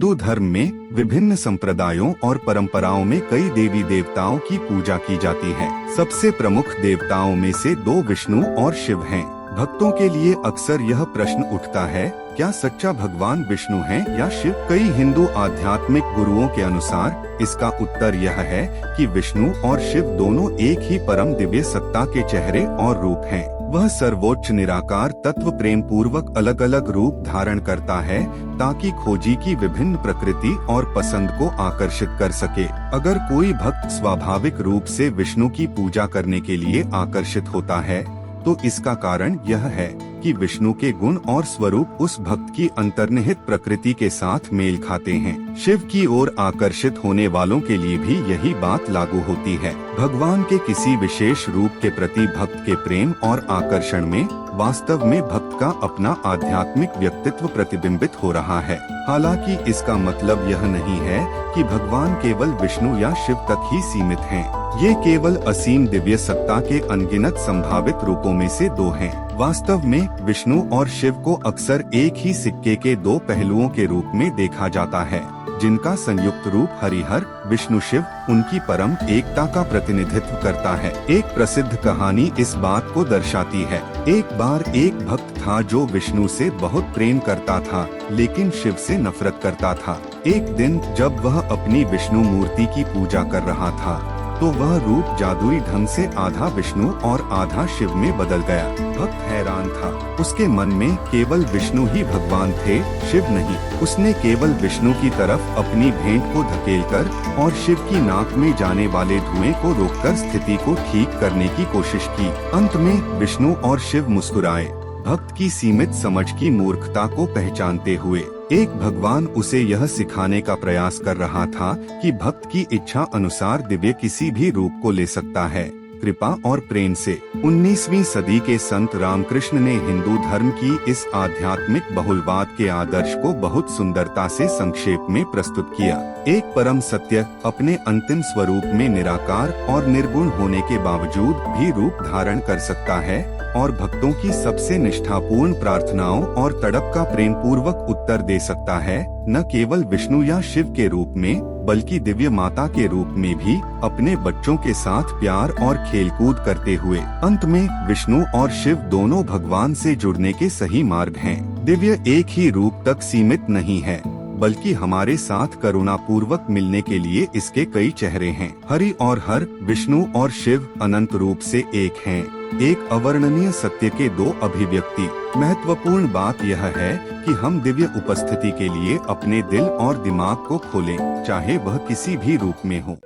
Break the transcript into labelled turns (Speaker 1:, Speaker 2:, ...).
Speaker 1: हिंदू धर्म में विभिन्न संप्रदायों और परंपराओं में कई देवी देवताओं की पूजा की जाती है। सबसे प्रमुख देवताओं में से दो विष्णु और शिव हैं। भक्तों के लिए अक्सर यह प्रश्न उठता है, क्या सच्चा भगवान विष्णु है या शिव? कई हिंदू आध्यात्मिक गुरुओं के अनुसार इसका उत्तर यह है कि विष्णु और शिव दोनों एक ही परम दिव्य सत्ता के चेहरे और रूप हैं। वह सर्वोच्च निराकार तत्व प्रेम पूर्वक अलग अलग रूप धारण करता है ताकि खोजी की विभिन्न प्रकृति और पसंद को आकर्षित कर सके। अगर कोई भक्त स्वाभाविक रूप से विष्णु की पूजा करने के लिए आकर्षित होता है तो इसका कारण यह है कि विष्णु के गुण और स्वरूप उस भक्त की अंतर्निहित प्रकृति के साथ मेल खाते हैं। शिव की ओर आकर्षित होने वालों के लिए भी यही बात लागू होती है। भगवान के किसी विशेष रूप के प्रति भक्त के प्रेम और आकर्षण में वास्तव में भक्त का अपना आध्यात्मिक व्यक्तित्व प्रतिबिंबित हो रहा है। हालांकि इसका मतलब यह नहीं है कि भगवान केवल विष्णु या शिव तक ही सीमित हैं। ये केवल असीम दिव्य सत्ता के अनगिनत संभावित रूपों में से दो हैं। वास्तव में विष्णु और शिव को अक्सर एक ही सिक्के के दो पहलुओं के रूप में देखा जाता है, जिनका संयुक्त रूप हरिहर विष्णु शिव उनकी परम एकता का प्रतिनिधित्व करता है। एक प्रसिद्ध कहानी इस बात को दर्शाती है। एक बार एक भक्त था जो विष्णु से बहुत प्रेम करता था लेकिन शिव से नफरत करता था। एक दिन जब वह अपनी विष्णु मूर्ति की पूजा कर रहा था तो वह रूप जादुई ढंग से आधा विष्णु और आधा शिव में बदल गया। भक्त हैरान था। उसके मन में केवल विष्णु ही भगवान थे, शिव नहीं। उसने केवल विष्णु की तरफ अपनी भेंट को धकेलकर और शिव की नाक में जाने वाले धुएं को रोककर स्थिति को ठीक करने की कोशिश की। अंत में विष्णु और शिव मुस्कुराए। भक्त की सीमित समझ की मूर्खता को पहचानते हुए एक भगवान उसे यह सिखाने का प्रयास कर रहा था कि भक्त की इच्छा अनुसार दिव्य किसी भी रूप को ले सकता है, कृपा और प्रेम से। 19वीं सदी के संत रामकृष्ण ने हिंदू धर्म की इस आध्यात्मिक बहुलवाद के आदर्श को बहुत सुंदरता से संक्षेप में प्रस्तुत किया। एक परम सत्य अपने अंतिम स्वरूप में निराकार और निर्गुण होने के बावजूद भी रूप धारण कर सकता है और भक्तों की सबसे निष्ठापूर्ण प्रार्थनाओं और तड़प का प्रेम पूर्वक उत्तर दे सकता है, न केवल विष्णु या शिव के रूप में बल्कि दिव्य माता के रूप में भी अपने बच्चों के साथ प्यार और खेलकूद करते हुए। अंत में विष्णु और शिव दोनों भगवान से जुड़ने के सही मार्ग हैं। दिव्य एक ही रूप तक सीमित नहीं है बल्कि हमारे साथ करुणा पूर्वक मिलने के लिए इसके कई चेहरे हैं। हरि और हर, विष्णु और शिव अनंत रूप से एक हैं, एक अवर्णनीय सत्य के दो अभिव्यक्ति। महत्वपूर्ण बात यह है कि हम दिव्य उपस्थिति के लिए अपने दिल और दिमाग को खोलें, चाहे वह किसी भी रूप में हो।